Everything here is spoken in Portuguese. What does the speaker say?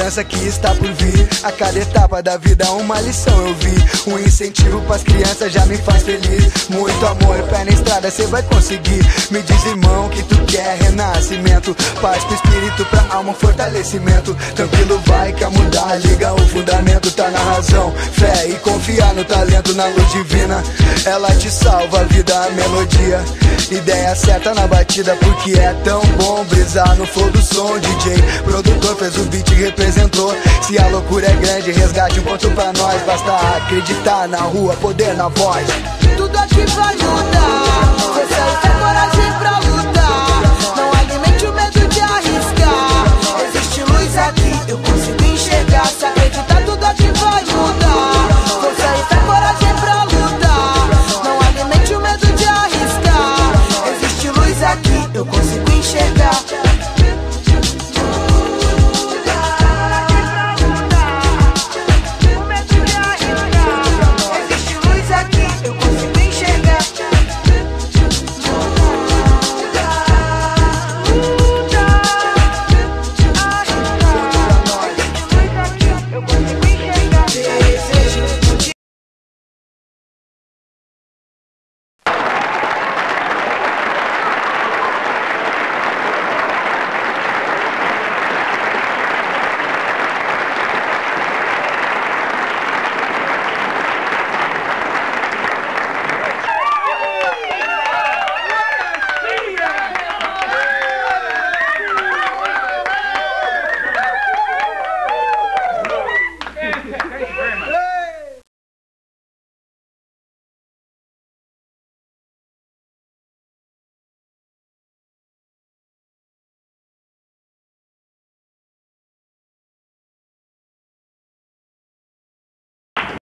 esperança que está por vir. A cada etapa da vida uma lição eu vi. Um incentivo pras crianças já me faz feliz. Muito amor, pé na estrada cê vai conseguir. Me diz, irmão, que tu quer renascimento, paz pro espírito, pra alma, fortalecimento. Tranquilo vai que a mudar, liga o fundamento. Tá na razão, fé e confiar no talento. Na luz divina, ela te salva a vida, a melodia. Ideia certa na batida, porque é tão bom brisar no flow do som. DJ, produtor, fez o beat e representou. Se a loucura é grande, resgate um ponto pra nós. Basta acreditar na rua, poder na voz. Tudo aqui vai mudar. Força e fé, coragem pra lutar. Não alimente o medo de arriscar. Existe luz aqui, eu consigo